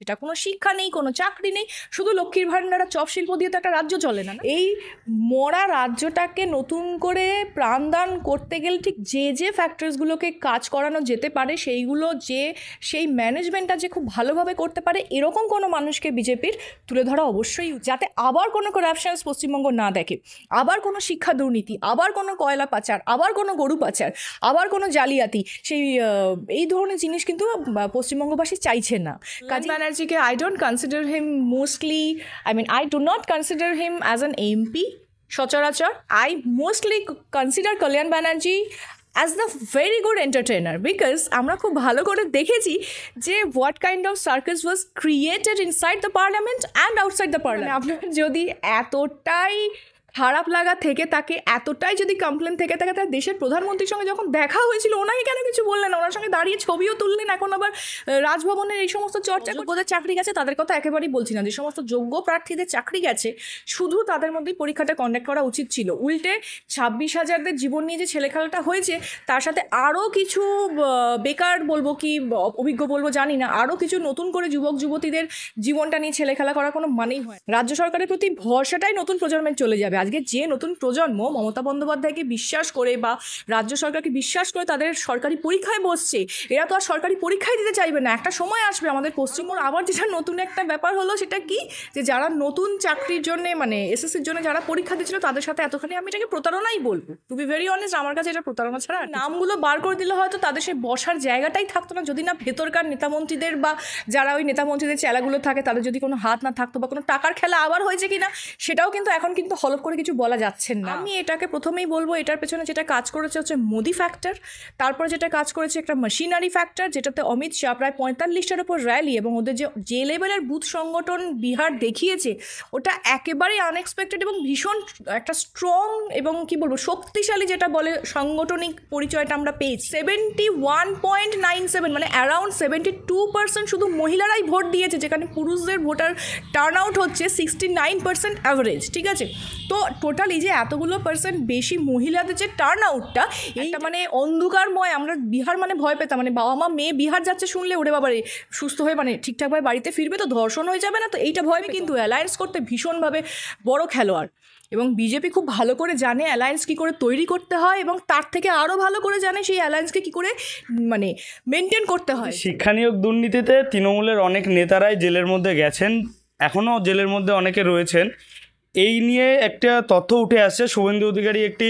এটা কোনো শিক্ষা নেই, কোনো চাকরি নেই, শুধু লক্ষ্মীর ভাণ্ডার আর চপ শিল্প দিয়ে তো একটা রাজ্য চলে না। এই মরা রাজ্যটাকে নতুন করে প্রাণদান করতে গেলে ঠিক যে যে ফ্যাক্টরসগুলোকে কাজ করানো যেতে পারে সেইগুলো সেই ম্যানেজমেন্টটা যে খুব ভালোভাবে করতে পারে এরকম কোনো মানুষকে বিজেপির তুলে ধরা অবশ্যই, যাতে আবার কোনো করাপশনস পশ্চিমবঙ্গ না দেখে, আবার কোনো শিক্ষা দুর্নীতি, আবার কোনো কয়লা পাচার, আবার কোনো গরু পাচার, আবার কোনো জালিয়াতি, এই ধরনের জিনিস কিন্তু পশ্চিমবঙ্গবাসী চাইছে না। কাজী ব্যানার্জিকে I don't consider him mostly, I do not consider him as an MP সচরাচর। I mostly consider Kalyan Banerjee as the very good entertainer, because আমরা খুব ভালো করে দেখেছি যে what kind of circus was created inside the parliament and outside the parliament। আপনার যদি এতটাই খারাপ লাগা থেকে তাকে, এতটাই যদি কমপ্লেন থেকে থাকে, তার দেশের প্রধানমন্ত্রীর সঙ্গে যখন দেখা হয়েছিল ওনাকে কেন কিছু বললেন, ওনার সঙ্গে দাঁড়িয়ে ছবিও তুললেন। এখন আবার রাজভবনের এই সমস্ত চর্চা, যোগ্যদের চাকরি গেছে তাদের কথা একেবারেই বলছি না, যে সমস্ত যোগ্য প্রার্থীদের চাকরি গেছে শুধু তাদের মধ্যেই পরীক্ষাটা কন্ডাক্ট করা উচিত ছিল। উল্টে 26,000-দের জীবন নিয়ে যে ছেলেখেলাটা হয়েছে তার সাথে আরও কিছু বেকার বলবো কি অভিজ্ঞ বলবো জানি না, আরও কিছু নতুন করে যুবক যুবতীদের জীবনটা নিয়ে ছেলেখেলা করার কোনো মানেই হয়। রাজ্য সরকারের প্রতি ভরসাটাই নতুন প্রজন্মের চলে যাবে। আজকে যে নতুন প্রজন্ম মমতা বন্দ্যোপাধ্যায়কে বিশ্বাস করে বা রাজ্য সরকারকে বিশ্বাস করে তাদের সরকারি পরীক্ষায় বসছে, এরা তো আর সরকারি পরীক্ষায় দিতে চাইবে না। একটা সময় আসবে আমাদের পশ্চিমবঙ্গ আবার যেটা নতুন একটা ব্যাপার হলো, সেটা কি, যে যারা নতুন চাকরির জন্য এসএসসির জন্য যারা পরীক্ষা দিচ্ছিল তাদের সাথে এতখানি, আমি এটাকে প্রতারণাই বলবো, টু বি ভেরি অনেস্ট। আমার কাছে এটা প্রতারণা ছাড়া, নামগুলো বার করে দিলে হয়তো তাদের সেই বসার জায়গাটাই থাকতো না, যদি না ভেতরকার নেতামন্ত্রীদের বা যারা ওই নেতামন্ত্রীদের চেলাগুলো থাকে তাদের যদি কোনো হাত না থাকতো, বা কোনো টাকার খেলা আবার হয়েছে কিনা সেটাও কিন্তু এখন কিন্তু হলফ করে কিছু বলা যাচ্ছে না। আমি এটাকে প্রথমেই বলবো, এটার পেছনে যেটা কাজ করেছে হচ্ছে মোদি ফ্যাক্টর, তারপরে যেটা কাজ করেছে একটা মেশিনারি ফ্যাক্টর, যেটাতে অমিত শাহ প্রায় 45টার উপর র্যালি এবং ওদের যে লেভেলের বুথ সংগঠন বিহার দেখিয়েছে ওটা একেবারেই আনএক্সপেক্টেড এবং ভীষণ একটা স্ট্রং এবং কি বলবো শক্তিশালী যেটা বলে সাংগঠনিক পরিচয়টা আমরা পেয়েছি। 71.97 মানে অ্যারাউন্ড 72% শুধু মহিলারাই ভোট দিয়েছে, যেখানে পুরুষদের ভোটার টার্ন আউট হচ্ছে 69% অ্যাভারেজ, ঠিক আছে। তো টোটালি যে এতগুলো পার্সেন্ট বেশি মহিলাদের যে টার্ন আউটটা, এইটা মানে অন্ধকারময়। আমরা বিহার মানে ভয় পেতাম, মানে বাবা মা মেয়ে বিহার যাচ্ছে শুনলে ওরে বাবারে সুস্থ হয়ে মানে ঠিকঠাকভাবে বাড়িতে ফিরবে তো ধর্ষণ হয়ে যাবে না, তো এইটা ভয়। কিন্তু অ্যালায়েন্স করতে ভীষণভাবে বড় খেলোয়াড়, এবং বিজেপি খুব ভালো করে জানে অ্যালায়েন্স কী করে তৈরি করতে হয়, এবং তার থেকে আরও ভালো করে জানে সেই অ্যালায়েন্সকে কী করে মানে মেনটেন করতে হয়। শিক্ষা নিয়োগ দুর্নীতিতে তৃণমূলের অনেক নেতারাই জেলের মধ্যে গেছেন, এখনও জেলের মধ্যে অনেকে রয়েছেন। এই নিয়ে একটা তথ্য উঠে আসছে, শুভেন্দু অধিকারী একটি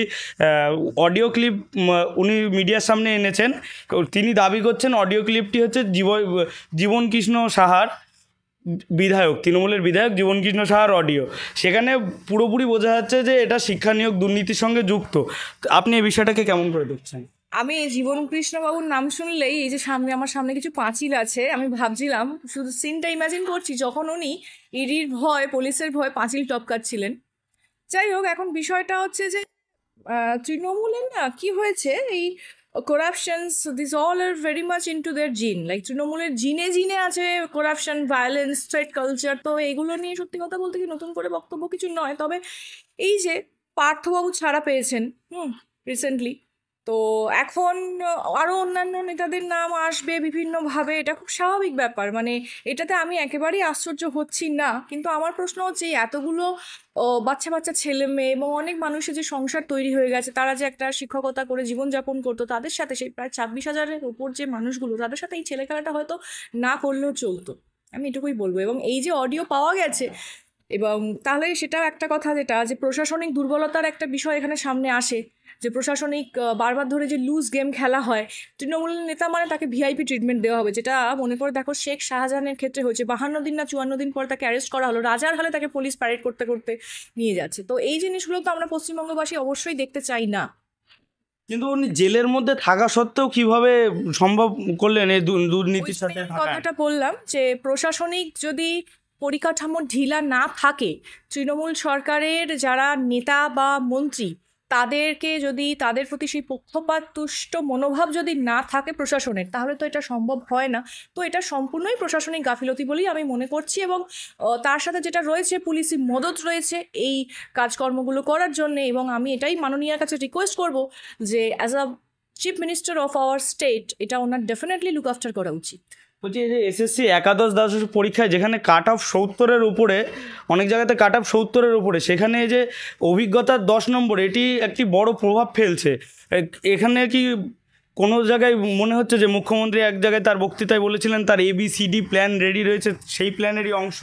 অডিও ক্লিপ উনি মিডিয়ার সামনে এনেছেন। তিনি দাবি করছেন অডিও ক্লিপটি হচ্ছে জীবন কৃষ্ণ সাহার, বিধায়ক, তৃণমূলের বিধায়ক জীবন কৃষ্ণ সাহার অডিও। সেখানে পুরোপুরি বোঝা যাচ্ছে যে এটা শিক্ষা নিয়োগ দুর্নীতির সঙ্গে যুক্ত। আপনি এই বিষয়টাকে কেমন করে দেখছেন? আমি জীবন কৃষ্ণবাবুর নাম শুনলেই এই যে আমার সামনে কিছু পাঁচিল আছে, আমি ভাবছিলাম, শুধু সিনটা ইমাজিন করছি যখন উনি ইডির ভয়, পুলিশের ভয় পাঁচিল টপকাচ্ছিলেন। যাই হোক, এখন বিষয়টা হচ্ছে যে তৃণমূলের না কি হয়েছে, এই corruptions, this all are very much into their gene, like তৃণমূলের জিনে আছে করাপশন, ভায়োলেন্স, থ্রেট কালচার। তো এগুলো নিয়ে সত্যি কথা বলতে কি নতুন করে বক্তব্য কিছু নয়, তবে এই যে পার্থবাবু ছাড়া পেয়েছেন রিসেন্টলি, তো এখন আরও অন্যান্য নেতাদের নাম আসবে বিভিন্নভাবে, এটা খুব স্বাভাবিক ব্যাপার, মানে এটাতে আমি একেবারেই আশ্চর্য হচ্ছি না। কিন্তু আমার প্রশ্ন হচ্ছে এতগুলো বাচ্চা বাচ্চা ছেলে মেয়ে এবং অনেক মানুষের যে সংসার তৈরি হয়ে গেছে, তারা যে একটা শিক্ষকতা করে জীবনযাপন করতো, তাদের সাথে সেই প্রায় 26,000-এর উপর যে মানুষগুলো, তাদের সাথে এই ছেলেখেলাটা হয়তো না করলেও চলতো, আমি এটুকুই বলবো। এবং এই যে অডিও পাওয়া গেছে, এবং তাহলে সেটাও একটা কথা, যেটা যে প্রশাসনিক দুর্বলতার একটা বিষয় এখানে সামনে আসে, যে প্রশাসনিক বারবার ধরে যে লুজ গেম খেলা হয়, তৃণমূলের নেতা মানে তাকে ভিআইপি ট্রিটমেন্ট দেওয়া হবে, যেটা মনে করে দেখো শেখ শাহজাহানের ক্ষেত্রে হয়েছে। 52 দিন না 54 দিন পর তাকে অ্যারেস্ট করা হলো, রাজার হালে তাকে পুলিশ প্যারেড করতে করতে নিয়ে যাচ্ছে। তো এই জিনিসগুলো তো আমরা পশ্চিমবঙ্গবাসী অবশ্যই দেখতে চাই না। কিন্তু উনি জেলের মধ্যে থাকা সত্ত্বেও কিভাবে সম্ভব করলেন এই দুর্নীতির সাথে? কথাটা বললাম যে প্রশাসনিক যদি পরিকাঠামো ঢিলা না থাকে, তৃণমূল সরকারের যারা নেতা বা মন্ত্রী, তাদেরকে যদি তাদের প্রতি সেই পক্ষপাতদুষ্ট মনোভাব যদি না থাকে প্রশাসনের, তাহলে তো এটা সম্ভব হয় না। তো এটা সম্পূর্ণই প্রশাসনিক গাফিলতি বলেই আমি মনে করছি, এবং তার সাথে যেটা রয়েছে পুলিশি মদত রয়েছে এই কাজকর্মগুলো করার জন্যে। এবং আমি এটাই মাননীয়ার কাছে রিকোয়েস্ট করব যে as a chief minister of our state, এটা ওনার ডেফিনেটলি লুক আফটার করা উচিত। বলছি এই যে এসএসসি একাদশ দ্বাদশ পরীক্ষায় যেখানে কাট অফ 70-এর উপরে, অনেক জায়গাতে কাট অফ 70-এর উপরে, সেখানে এই যে অভিজ্ঞতার 10 নম্বর, এটি একটি বড় প্রভাব ফেলছে। এখানে কি কোনো জায়গায় মনে হচ্ছে যে মুখ্যমন্ত্রী এক জায়গায় তার বক্তৃতায় বলেছিলেন তার ABCD প্ল্যান রেডি রয়েছে, সেই প্ল্যানেরই অংশ?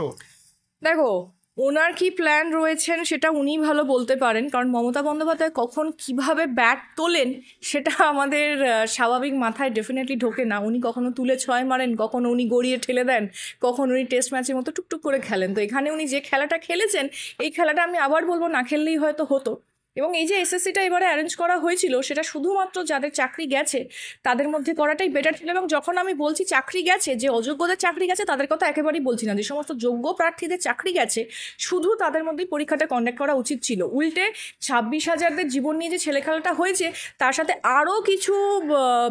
দেখো, ওনার কি প্ল্যান রয়েছেন সেটা উনিই ভালো বলতে পারেন, কারণ মমতা বন্দ্যোপাধ্যায় কখন কিভাবে ব্যাট তোলেন সেটা আমাদের স্বাভাবিক মাথায় ডেফিনেটলি ঢোকে না। উনি কখনো তুলে 6 মারেন, কখনো উনি গড়িয়ে ঠেলে দেন, কখন উনি টেস্ট ম্যাচের মতো টুকটুক করে খেলেন। তো এখানে উনি যে খেলাটা খেলেছেন, এই খেলাটা আমি আবার বলবো না খেললেই হয়তো হতো। এবং এই যে এসএসসিটা এবারে অ্যারেঞ্জ করা হয়েছিল, সেটা শুধুমাত্র যাদের চাকরি গেছে তাদের মধ্যে করাটাই বেটার ছিল। এবং যখন আমি বলছি চাকরি গেছে, যে অযোগ্যদের চাকরি গেছে তাদের কথা একেবারেই বলছি না, যে সমস্ত যোগ্য প্রার্থীদের চাকরি গেছে শুধু তাদের মধ্যেই পরীক্ষাটা কন্ডাক্ট করা উচিত ছিল। উল্টে 26,000-দের জীবন নিয়ে যে ছেলেখেলাটা হয়েছে, তার সাথে আরও কিছু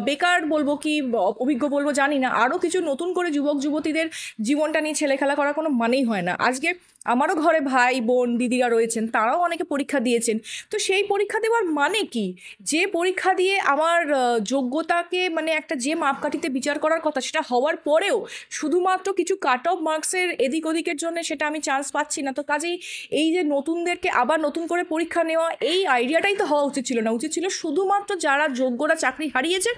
বেকার বলবো কি অভিজ্ঞ বলবো জানি না, আরও কিছু নতুন করে যুবক যুবতীদের জীবনটা নিয়ে ছেলেখেলা করার কোনো মানেই হয় না। আজকে আমারও ঘরে ভাই বোন দিদিরা রয়েছেন, তারাও অনেকে পরীক্ষা দিয়েছেন। তো সেই পরীক্ষা দেওয়ার মানে কি? যে পরীক্ষা দিয়ে আমার যোগ্যতাকে মানে একটা যে মাপকাঠিতে বিচার করার কথা, সেটা হওয়ার পরেও শুধুমাত্র কিছু কাট অফ মার্কসের এদিক ওদিকের জন্য সেটা আমি চান্স পাচ্ছি না। তো কাজেই এই যে নতুনদেরকে আবার নতুন করে পরীক্ষা নেওয়া, এই আইডিয়াটাই তো হওয়া উচিত ছিল না। উচিত ছিল শুধুমাত্র যারা যোগ্যরা চাকরি হারিয়েছে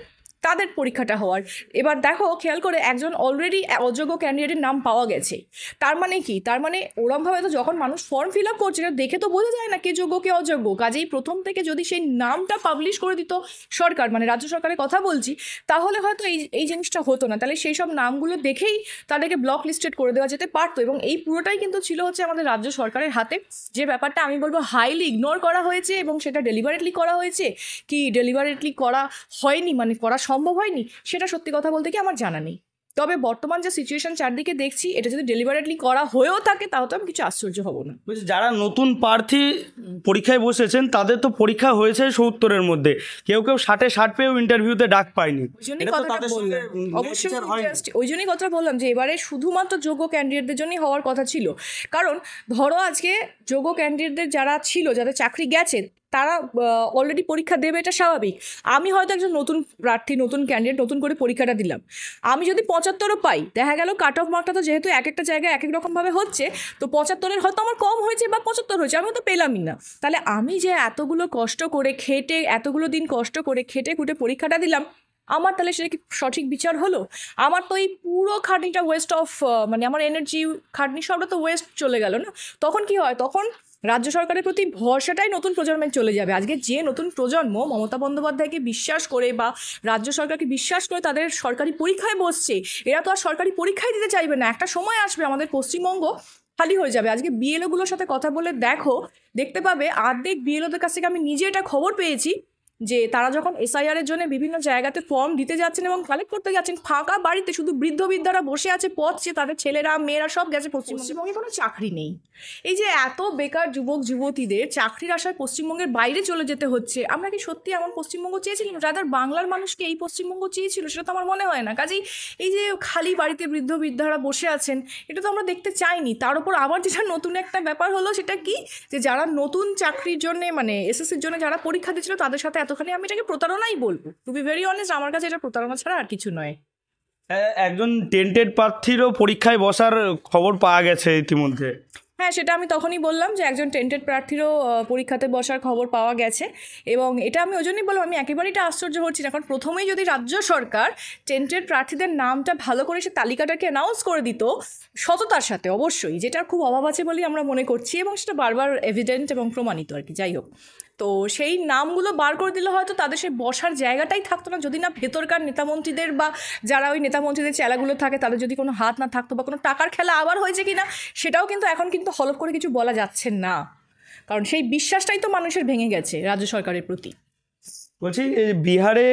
তাদের পরীক্ষাটা হওয়ার। এবার দেখো, খেয়াল করে, একজন অলরেডি অযোগ্য ক্যান্ডিডেটের নাম পাওয়া গেছে। তার মানে কি? তার মানে ওরমভাবে তো যখন মানুষ ফর্ম ফিল আপ করছে, দেখে তো বোঝা যায় না কে যোগ্য কে অযোগ্য। কাজেই প্রথম থেকে যদি সেই নামটা পাবলিশ করে দিত সরকার, মানে রাজ্য সরকারের কথা বলছি, তাহলে হয়তো এই জিনিসটা হতো না। তাহলে সেই সব নামগুলো দেখেই তাদেরকে ব্লক লিস্টেড করে দেওয়া যেতে পারতো। এবং এই পুরোটাই কিন্তু ছিল হচ্ছে আমাদের রাজ্য সরকারের হাতে। যে ব্যাপারটা আমি বলবো হাইলি ইগনোর করা হয়েছে, এবং সেটা ডেলিভারেটলি করা হয়েছে কি ডেলিভারেটলি করা হয়নি, মানে করা সম্ভব হয়নি, সেটা সত্যি কথা বলতে কি আমার জানা নেই। তবে বর্তমান যে সিচুয়েশন চারদিকে দেখছি, এটা যদি ডেলিভারেটলি করা হয়েও থাকে, তাও তো আমি কিছু আশ্চর্য হব না। যারা নতুন প্রার্থী পরীক্ষায় বসেছেন তাদের তো পরীক্ষা হয়েছে 70-এর মধ্যে, কেউ 60 পেয়েও ইন্টারভিউতে ডাক পায়নি। অবশ্যই ওই জন্যই কথা বললাম যে এবারে শুধুমাত্র যোগ্য ক্যান্ডিডেটদের জন্যই হওয়ার কথা ছিল। কারণ ধরো আজকে যোগ্য ক্যান্ডিডেটদের যারা ছিল, যাদের চাকরি গেছে, তারা অলরেডি পরীক্ষা দেবে, এটা স্বাভাবিক। আমি হয়তো একজন নতুন প্রার্থী, নতুন ক্যান্ডিডেট, নতুন করে পরীক্ষাটা দিলাম। আমি যদি 75-ও পাই, দেখা গেল কাট অফ মার্কটা তো যেহেতু এক একটা জায়গায় এক এক রকমভাবে হচ্ছে, তো 75-এর হয়তো আমার কম হয়েছে বা 75 হয়েছে, আমি হয়তো পেলামই না। তাহলে আমি যে এতগুলো কষ্ট করে খেটে, এতগুলো দিন কষ্ট করে খেটে খুঁটে পরীক্ষাটা দিলাম, আমার তাহলে সেটা কি সঠিক বিচার হলো? আমার তো এই পুরো খাটনিটা ওয়েস্ট অফ, মানে আমার এনার্জি খাটনি সবটা তো ওয়েস্ট চলে গেল না? তখন কি হয়? তখন রাজ্য সরকারের প্রতি ভরসাটাই নতুন প্রজন্মে চলে যাবে। আজকে যে নতুন প্রজন্ম মমতা বন্দ্যোপাধ্যায়কে বিশ্বাস করে বা রাজ্য সরকারকে বিশ্বাস করে তাদের সরকারি পরীক্ষায় বসছে, এরা তো আর সরকারি পরীক্ষায় দিতে চাইবে না। একটা সময় আসবে আমাদের পশ্চিমবঙ্গ খালি হয়ে যাবে। আজকে বিএলওগুলোর সাথে কথা বলে দেখতে পাবে অর্ধেক বিএলওদের কাছ থেকে আমি নিজে এটা খবর পেয়েছি যে তারা যখন এসআইআর-এর জন্য বিভিন্ন জায়গাতে ফর্ম দিতে যাচ্ছেন এবং কালেক্ট করতে যাচ্ছেন, ফাঁকা বাড়িতে শুধু বৃদ্ধ বৃদ্ধারা বসে আছে, পথছে, তাদের ছেলেরা মেয়েরা সব গেছে। পশ্চিমবঙ্গে কোনো চাকরি নেই। এই যে এত বেকার যুবক যুবতীদের চাকরির আশায় পশ্চিমবঙ্গের বাইরে চলে যেতে হচ্ছে, আমরা কি সত্যি এমন পশ্চিমবঙ্গ চেয়েছিলাম? যাদের বাংলার মানুষকে এই পশ্চিমবঙ্গ চেয়েছিল, সেটা তো আমার মনে হয় না। কাজেই এই যে খালি বাড়িতে বৃদ্ধ বৃদ্ধারা বসে আছেন, এটা তো আমরা দেখতে চাইনি। তার উপর আবার যেটা নতুন একটা ব্যাপার হলো, সেটা কি, যে যারা নতুন চাকরির জন্য, মানে এসএসসির জন্য যারা পরীক্ষা দিচ্ছিল, তাদের সাথে এতখানি আমি এটাকে প্রতারণাই বলবো। টু বি ভেরি অনেস্ট, আমার কাছে এটা প্রতারণা ছাড়া আর কিছু নয়। একজন টেন্টেড প্রার্থীরও পরীক্ষায় বসার খবর পাওয়া গেছে ইতিমধ্যে। হ্যাঁ, সেটা আমি তখনই বললাম যে একজন টেন্টেড প্রার্থীরও পরীক্ষাতে বসার খবর পাওয়া গেছে। এবং এটা আমি ওই জন্যই বললাম, আমি একেবারেই এটা আশ্চর্য হচ্ছি না। কারণ প্রথমেই যদি রাজ্য সরকার টেন্টেড প্রার্থীদের নামটা ভালো করে সে তালিকাটাকে অ্যানাউন্স করে দিত সততার সাথে, অবশ্যই, যেটার খুব অভাব আছে বলেই আমরা মনে করছি, এবং সেটা বারবার এভিডেন্ট এবং প্রমাণিত আর কি। যাই হোক, তো সেই নামগুলো বার করে দিলে হয়তো তাদের সেই বসার জায়গাটাই থাকতো না, যদি না ভেতরকার নেতামন্ত্রীদের বা যারা ওই নেতামন্ত্রীদের চেলাগুলো থাকে তাদের যদি কোনো হাত না থাকতো, বা কোনো টাকার খেলা আবার হয়েছে কি না সেটাও কিন্তু এখন কিন্তু হলফ করে কিছু বলা যাচ্ছে না। কারণ সেই বিশ্বাসটাই তো মানুষের ভেঙে গেছে রাজ্য সরকারের প্রতি। বলছি, বিহারে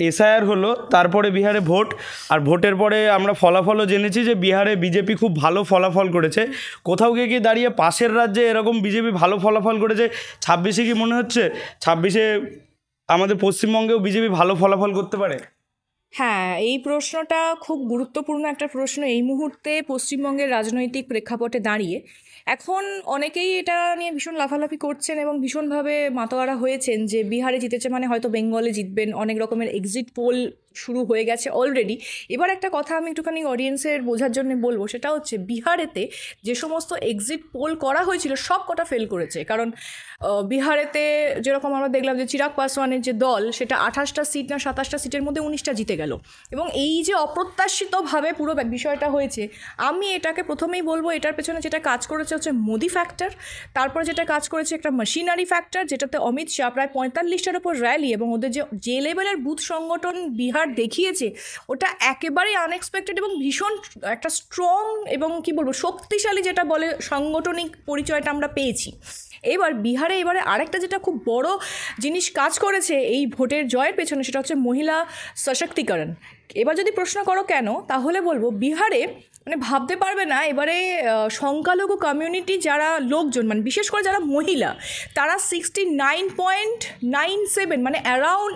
এসআইআর হলো, তারপরে বিহারে ভোট, আর ভোটের পরে আমরা ফলাফলও জেনেছি যে বিহারে বিজেপি খুব ভালো ফলাফল করেছে। কোথাও গিয়ে কি দাঁড়িয়ে পাশের রাজ্যে এরকম বিজেপি ভালো ফলাফল করেছে, 26-এ কি মনে হচ্ছে 26-এ আমাদের পশ্চিমবঙ্গেও বিজেপি ভালো ফলাফল করতে পারে? হ্যাঁ, এই প্রশ্নটা খুব গুরুত্বপূর্ণ একটা প্রশ্ন এই মুহূর্তে পশ্চিমবঙ্গের রাজনৈতিক প্রেক্ষাপটে দাঁড়িয়ে। এখন অনেকেই এটা নিয়ে ভীষণ লাফালাফি করছেন এবং ভীষণভাবে মাতোয়ারা হয়েছেন যে বিহারে জিতেছে মানে হয়তো বেঙ্গলে জিতবেন। অনেক রকমের এক্সিট পোল শুরু হয়ে গেছে অলরেডি। এবার একটা কথা আমি একটুখানি অডিয়েন্সের বোঝার জন্য বলবো, সেটা হচ্ছে বিহারেতে যে সমস্ত এক্সিট পোল করা হয়েছিল সব কটা ফেল করেছে। কারণ বিহারেতে যেরকম আমরা দেখলাম যে চিরাগ পাসওয়ানের যে দল, সেটা 28টা সিট না 27টা সিটের মধ্যে 19টা জিতে গেল। এবং এই যে অপ্রত্যাশিতভাবে পুরো বিষয়টা হয়েছে, আমি এটাকে প্রথমেই বলবো এটার পেছনে যেটা কাজ করেছে হচ্ছে মোদি ফ্যাক্টর। তারপরে যেটা কাজ করেছে একটা মেশিনারি ফ্যাক্টর, যেটাতে অমিত শাহ প্রায় 45টার ওপর র্যালি এবং ওদের যে লেভেলের বুথ সংগঠন বিহার দেখিয়েছে, ওটা একেবারেই আনএক্সপেক্টেড এবং ভীষণ একটা স্ট্রং এবং কি বলবো শক্তিশালী যেটা বলে সাংগঠনিক পরিচয়টা আমরা পেয়েছি। এবার বিহারে এবারে আরেকটা যেটা খুব বড় জিনিস কাজ করেছে এই ভোটের জয়ের পেছনে, সেটা হচ্ছে মহিলা সশক্তিকরণ। এবার যদি প্রশ্ন করো কেন, তাহলে বলবো বিহারে মানে ভাবতে পারবে না এবারে সংখ্যালঘু কমিউনিটি যারা লোকজন, মানে বিশেষ করে যারা মহিলা, তারা 69.97 মানে অ্যারাউন্ড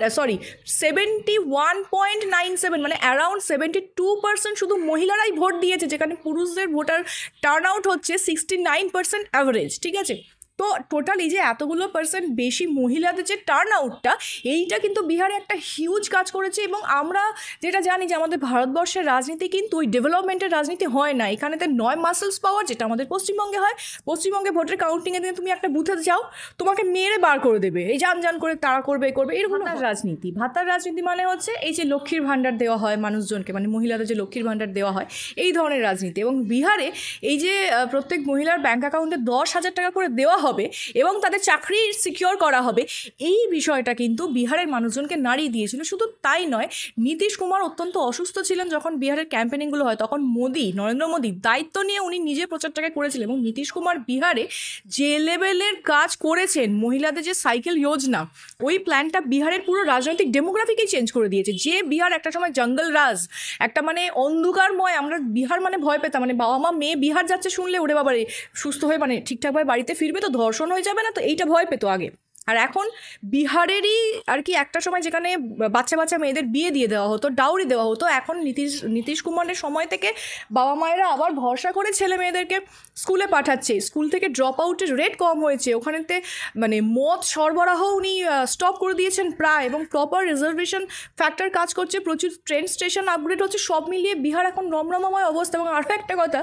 71.97 মানে অ্যারাউন্ড 72% শুধু মহিলারাই ভোট দিয়েছে, যেখানে পুরুষদের ভোটার টার্ন আউট হচ্ছে 69% অ্যাভারেজ। ঠিক আছে, তো টোটালি যে এতগুলো পার্সেন্ট বেশি মহিলাদের যে টার্ন আউটটা, এইটা কিন্তু বিহারে একটা হিউজ কাজ করেছে। এবং আমরা যেটা জানি যে আমাদের ভারতবর্ষের রাজনীতি কিন্তু ওই ডেভেলপমেন্টের রাজনীতি হয় না, এখানেতে নয় মাসেলস পাওয়ার, যেটা আমাদের পশ্চিমবঙ্গে হয়। পশ্চিমবঙ্গে ভোটের কাউন্টিংয়ে দিনে তুমি একটা বুথে যাও, তোমাকে মেরে বার করে দেবে, এই যান করে তারা করবে এরকম রাজনীতি। ভাতার রাজনীতি মানে হচ্ছে এই যে লক্ষ্মীর ভাণ্ডার দেওয়া হয় মানুষজনকে, মানে মহিলাদের যে লক্ষ্মীর ভাণ্ডার দেওয়া হয়, এই ধরনের রাজনীতি। এবং বিহারে এই যে প্রত্যেক মহিলার ব্যাঙ্ক অ্যাকাউন্টে 10,000 টাকা করে দেওয়া হবে এবং তাদের চাকরি সিকিওর করা হবে, এই বিষয়টা কিন্তু বিহারের মানুষজনকে নাড়িয়ে দিয়েছিল। শুধু তাই নয়, নীতিশ কুমার অত্যন্ত অসুস্থ ছিলেন যখন বিহারের ক্যাম্পেনিংগুলো হয়, তখন নরেন্দ্র মোদী দায়িত্ব নিয়ে উনি নিজে প্রচারটাকে করেছিলেন। এবং নীতিশ কুমার বিহারে যে লেভেলের কাজ করেছেন, মহিলাদের যে সাইকেল যোজনা, ওই প্ল্যানটা বিহারের পুরো রাজনৈতিক ডেমোগ্রাফিকেই চেঞ্জ করে দিয়েছে। যে বিহার একটা সময় জঙ্গল রাজ, একটা মানে অন্ধকারময়, আমরা বিহার মানে ভয় পেতাম, মানে বাবা মা মেয়ে বিহার যাচ্ছে শুনলে ওরে বাবারে সুস্থ হয়ে মানে ঠিকঠাকভাবে বাড়িতে ফিরবে তো ধর্ষণ হয়ে যাবে না, তো এইটা ভয় পেতো আগে। আর এখন বিহারেরই আর কি একটা সময় যেখানে বাচ্চা মেয়েদের বিয়ে দিয়ে দেওয়া হতো, ডাউরি দেওয়া হতো, এখন নীতিশ কুমারের সময় থেকে বাবা মায়েরা আবার ভরসা করে ছেলে মেয়েদেরকে স্কুলে পাঠাচ্ছে। স্কুল থেকে ড্রপ আউটের রেট কম হয়েছে, ওখানেতে মানে মদ সরবরাহ উনি স্টপ করে দিয়েছেন প্রায়, এবং প্রপার রিজার্ভেশন ফ্যাক্টর কাজ করছে, প্রচুর ট্রেন স্টেশন আপগ্রেড হচ্ছে, সব মিলিয়ে বিহার এখন রমরমময় অবস্থা। এবং আরও একটা কথা,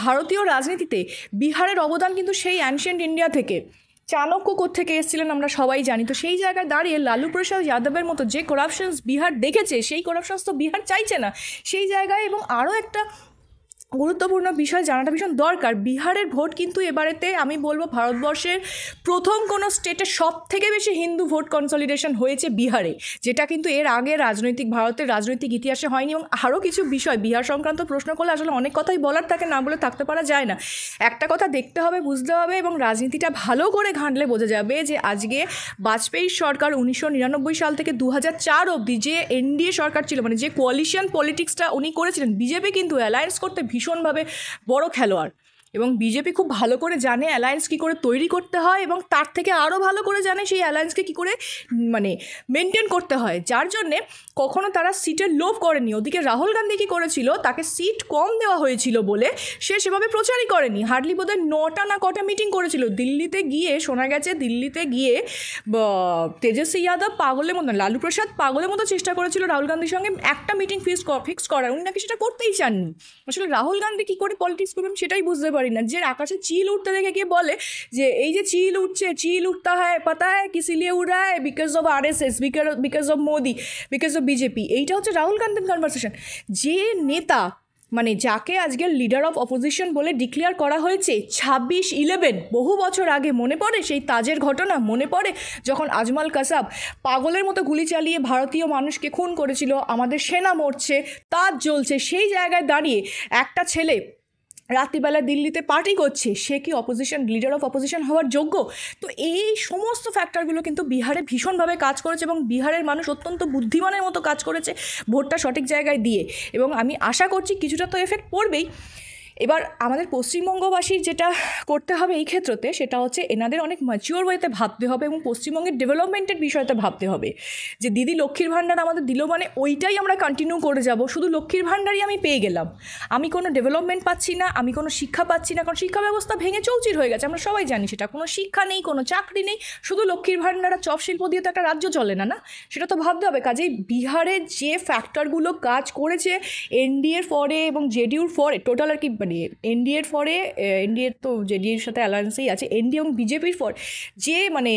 ভারতীয় রাজনীতিতে বিহারের অবদান কিন্তু সেই অ্যানশিয়েন্ট ইন্ডিয়া থেকে, চাণক্য কোত্থেকে এসেছিলেন আমরা সবাই জানি। তো সেই জায়গায় দাঁড়িয়ে লালু প্রসাদ যাদবের মতো যে করাপশনস বিহার দেখেছে, সেই করাপশনস তো বিহার চাইছে না সেই জায়গায়। এবং আরও একটা গুরুত্বপূর্ণ বিষয় জানাটা ভীষণ দরকার, বিহারের ভোট কিন্তু এবারেতে আমি বলবো ভারতবর্ষের প্রথম কোনো স্টেটে সব থেকে বেশি হিন্দু ভোট কনসলিডেশন হয়েছে বিহারে, যেটা কিন্তু এর আগে ভারতের রাজনৈতিক ইতিহাসে হয়নি। এবং আরও কিছু বিষয় বিহার সংক্রান্ত প্রশ্ন করলে আসলে অনেক কথাই বলার থাকে, না বলে থাকতে পারা যায় না। একটা কথা দেখতে হবে, বুঝতে হবে, এবং রাজনীতিটা ভালো করে ঘাঁটলে বোঝা যাবে যে আজকে বাজপেয়ী সরকার 1999 সাল থেকে 2004 অবধি যে এনডিএ সরকার ছিল, মানে যে কোয়ালিশন পলিটিক্সটা উনি করেছিলেন, বিজেপি কিন্তু অ্যালায়েন্স করতে ভীষণভাবে বড় খেলোয়াড়। এবং বিজেপি খুব ভালো করে জানে অ্যালায়েন্স কী করে তৈরি করতে হয়, এবং তার থেকে আরও ভালো করে জানে সেই অ্যালায়েন্সকে কী করে মানে মেনটেন করতে হয়, যার জন্যে কখনো তারা সিটের লোভ করেনি। ওদিকে রাহুল গান্ধী কী করেছিল, তাকে সিট কম দেওয়া হয়েছিল বলে সে সেভাবে প্রচারই করেনি, হার্ডলি বোধহয় 9টা না কটা মিটিং করেছিল। দিল্লিতে গিয়ে শোনা গেছে, দিল্লিতে গিয়ে তেজস্বী যাদব পাগলের মতো, লালু প্রসাদ পাগলের মতো চেষ্টা করেছিল রাহুল গান্ধীর সঙ্গে একটা মিটিং ফিক্স করার, উনি নাকি সেটা করতেই চাননি। আসলে রাহুল গান্ধী কী করে পলিটিক্স করবেন সেটাই বুঝতে পারি না। যে আকাশে চিল উঠতে দেখে গিয়ে বলে যে এই যে চিল উঠছে, চিল উঠতা হ্যায় পাতা হ্যায় কিস লিয়ে উড় রা হ্যায়, because of RSS, because of Modi, because of BJP. এইটা হচ্ছে রাহুল গান্ধীর কনভারসেশন। যে নেতা মানে যাকে আজকের লিডার অফ অপোজিশন বলে ডিক্লেয়ার করা হয়েছে 26/11 বহু বছর আগে, মনে পড়ে সেই তাজের ঘটনা? মনে পড়ে যখন আজমাল কাসাব পাগলের মতো গুলি চালিয়ে ভারতীয় মানুষকে খুন করেছিল, আমাদের সেনা মরছে, তাজ জ্বলছে, সেই জায়গায় দাঁড়িয়ে একটা ছেলে রাত্রিবেলা দিল্লিতে পার্টি করছে, সে কি লিডার অফ অপোজিশন হওয়ার যোগ্য? তো এই সমস্ত ফ্যাক্টরগুলো কিন্তু বিহারে ভীষণভাবে কাজ করেছে, এবং বিহারের মানুষ অত্যন্ত বুদ্ধিমানের মতো কাজ করেছে ভোটটা সঠিক জায়গায় দিয়ে। এবং আমি আশা করছি কিছুটা তো এফেক্ট পড়বেই। এবার আমাদের পশ্চিমবঙ্গবাসীর যেটা করতে হবে এই ক্ষেত্রতে সেটা হচ্ছে এনাদের অনেক ম্যাচিওর ওয়েতে ভাবতে হবে এবং পশ্চিমবঙ্গের ডেভেলপমেন্টের বিষয়তে ভাবতে হবে যে দিদি লক্ষ্মীর ভাণ্ডার আমাদের দিল মানে ওইটাই আমরা কন্টিনিউ করে যাব, শুধু লক্ষ্মীর ভাণ্ডারই আমি পেয়ে গেলাম, আমি কোনো ডেভেলপমেন্ট পাচ্ছি না, আমি কোনো শিক্ষা পাচ্ছি না, কারণ শিক্ষা ব্যবস্থা ভেঙে চৌচির হয়ে গেছে, আমরা সবাই জানি সেটা, কোনো শিক্ষা নেই, কোনো চাকরি নেই, শুধু লক্ষ্মীর ভাণ্ডার আর চপ শিল্প দিয়ে তো একটা রাজ্য চলে না, না সেটা তো ভাবতে হবে। কাজেই বিহারের যে ফ্যাক্টরগুলো কাজ করেছে এনডিএর ফরে এবং জেডিইউর ফরে, টোটাল আর কি মানে এনডিএর ফরে, এনডিএর তো জেডিইউর সাথে অ্যালায়েন্সেই আছে, এনডিএ এবং বিজেপির ফর যে মানে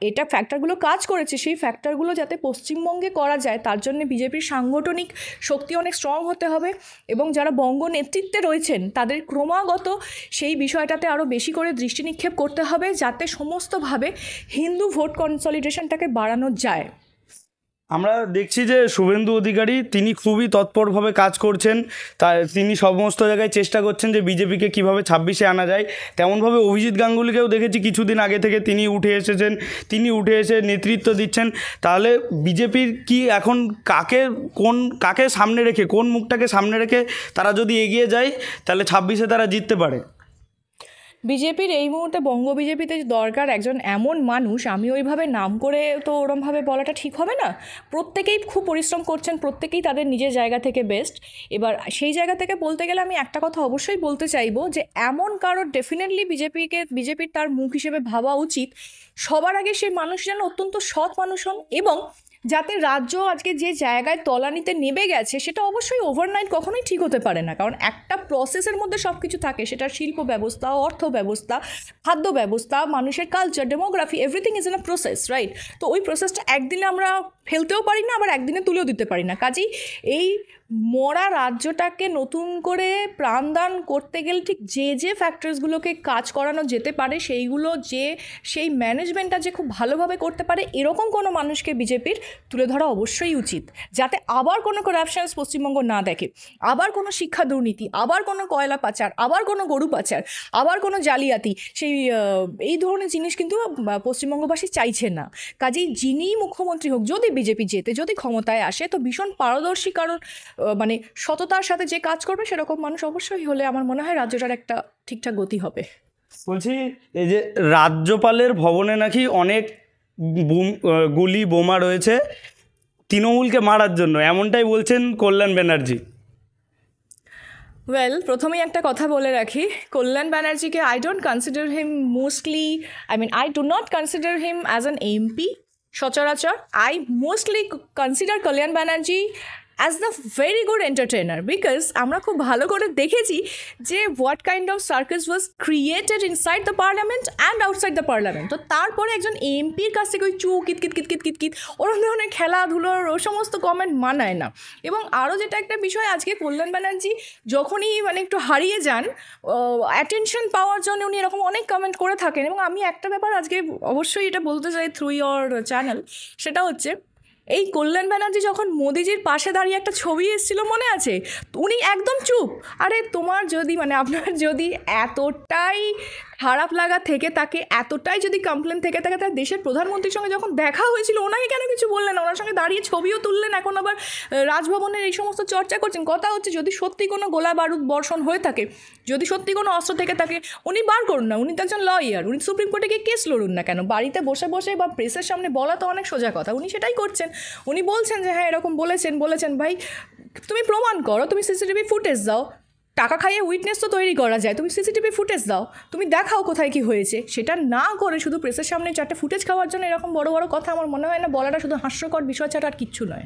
এটা ফ্যাক্টরগুলো কাজ করেছে, সেই ফ্যাক্টরগুলো যাতে পশ্চিমবঙ্গে করা যায় তার জন্য বিজেপির সাংগঠনিক শক্তি অনেক স্ট্রং হতে হবে এবং যারা বঙ্গ নেতৃত্বে রয়েছেন তাদের ক্রমাগত সেই বিষয়টাতে আরও বেশি করে দৃষ্টি নিক্ষেপ করতে হবে যাতে সমস্তভাবে হিন্দু ভোট কনসলিডেশনটাকে বাড়ানো যায়। আমরা দেখছি যে শুভেন্দু অধিকারী তিনি খুবই তৎপরভাবে কাজ করছেন, তিনি সমস্ত জায়গায় চেষ্টা করছেন যে বিজেপিকে কীভাবে 26-এ আনা যায়। তেমনভাবে অভিজিৎ গাঙ্গুলিকেও দেখেছি কিছুদিন আগে থেকে তিনি উঠে এসেছেন, তিনি উঠে এসে নেতৃত্ব দিচ্ছেন। তাহলে বিজেপির কি এখন কাকে সামনে রেখে, কোন মুখটাকে সামনে রেখে তারা যদি এগিয়ে যায় তাহলে 26-এ তারা জিততে পারে? বিজেপির এই মুহূর্তে বঙ্গ বিজেপিতে দরকার একজন এমন মানুষ, আমি ওইভাবে নাম করে তো ওরমভাবে বলাটা ঠিক হবে না, প্রত্যেকেই খুব পরিশ্রম করছেন, প্রত্যেকেই তাদের নিজের জায়গা থেকে বেস্ট। এবার সেই জায়গা থেকে বলতে গেলে আমি একটা কথা অবশ্যই বলতে চাইবো যে এমন কারোর ডেফিনেটলি বিজেপির তার মুখ হিসেবে ভাবা উচিত, সবার আগে সেই মানুষ যেন অত্যন্ত সৎ মানুষ হন এবং যাতে রাজ্য আজকে যে জায়গায় তলানিতে নেমে গেছে সেটা অবশ্যই ওভারনাইট কখনোই ঠিক হতে পারে না, কারণ একটা প্রসেসের মধ্যে সব কিছু থাকে, সেটা শিল্প ব্যবস্থা, অর্থ ব্যবস্থা, খাদ্য ব্যবস্থা, মানুষের culture, demography, everything is in a process, right? তো ওই প্রসেসটা একদিনে আমরা ফেলতেও পারি না, আবার একদিনে তুলেও দিতে পারি না। কাজেই এই মরা রাজ্যটাকে নতুন করে প্রাণদান করতে গেলে ঠিক যে ফ্যাক্টরসগুলোকে কাজ করানো যেতে পারে সেইগুলো সেই ম্যানেজমেন্টটা যে খুব ভালোভাবে করতে পারে এরকম কোনো মানুষকে বিজেপির তুলে ধরা অবশ্যই উচিত, যাতে আবার কোনো করাপশনস পশ্চিমবঙ্গ না দেখে, আবার কোনো শিক্ষা দুর্নীতি, আবার কোনো কয়লা পাচার, আবার কোনো গরু পাচার, আবার কোনো জালিয়াতি, এই ধরনের জিনিস কিন্তু পশ্চিমবঙ্গবাসী চাইছে না। কাজেই যিনি মুখ্যমন্ত্রী হোক, যদি বিজেপি জেতে, যদি ক্ষমতায় আসে, তো ভীষণ পারদর্শী কারণ মানে সততার সাথে যে কাজ করবে সেরকম মানুষ অবশ্যই হলে আমার মনে হয় রাজ্যটার একটা ঠিকঠাক গতি হবে। বলছি এই যে রাজ্যপালের ভবনে নাকি অনেক গুলি বোমা রয়েছে তৃণমূলকে মারার জন্য, এমনটাই বলছেন কল্যাণ ব্যানার্জি। ওয়েল, প্রথমেই একটা কথা বলে রাখি, কল্যাণ ব্যানার্জিকে I don't consider him I do not consider him as an MP সচরাচর। I mostly consider Kalyan Banerjee as the very good entertainer, because আমরা খুব ভালো করে দেখেছি যে what kind of circus was created inside the parliament and outside the parliament. তো তারপরে একজন এমপির কাছ থেকে ওই কিত ওরকম ধরনের খেলাধুলোর ও সমস্ত কমেন্ট মানায় না। এবং আরও যেটা একটা বিষয়, আজকে কল্যাণ ব্যানার্জি যখনই মানে একটু হারিয়ে যান, অ্যাটেনশন পাওয়ার জন্য উনি এরকম অনেক কমেন্ট করে থাকেন। এবং আমি একটা ব্যাপার আজকে অবশ্যই এটা বলতে চাই থ্রু ইয়োর চ্যানেল, সেটা হচ্ছে এই কল্যাণ ব্যানার্জি যখন মোদিজির পাশে দাঁড়িয়ে একটা ছবি এসেছিল মনে আছে, উনি একদম চুপ। আরে তোমার যদি আপনার যদি এতটাই খারাপ লাগা থেকে তাকে, এতটাই যদি কমপ্লেন থেকে থাকে, তার দেশের প্রধানমন্ত্রীর সঙ্গে যখন দেখা হয়েছিল ওনাকে কেন কিছু বললেন, ওনার সঙ্গে দাঁড়িয়ে ছবিও তুললেন, এখন আবার রাজভবনের এই সমস্ত চর্চা করছেন। কথা হচ্ছে যদি সত্যি কোনো গোলা বারুদ বর্ষণ হয়ে থাকে, যদি সত্যি কোনো অস্ত্র থেকে থাকে, উনি বার করুন না, উনি তো একজন লয়ার, উনি সুপ্রিম কোর্টে গিয়ে কেস লড়ুন না কেন? বাড়িতে বসে বসে বা প্রেসের সামনে বলা তো অনেক সোজা কথা, উনি সেটাই করছেন। উনি বলছেন যে হ্যাঁ এরকম বলেছেন। ভাই তুমি প্রমাণ করো, তুমি সিসিটিভি ফুটেজ দাও, টাকা খাইয়ে উইটনেস তো তৈরি করা যায়, তুমি সিসিটিভি ফুটেজ দাও, তুমি দেখাও কোথায় কি হয়েছে। সেটা না করে শুধু প্রেসের সামনে 4টে ফুটেজ খাওয়ার জন্য এরকম বড় বড় কথা আমার মনে হয় না বলাটা শুধু হাস্যকর বিষয় ছাড়া আর কিচ্ছু নয়।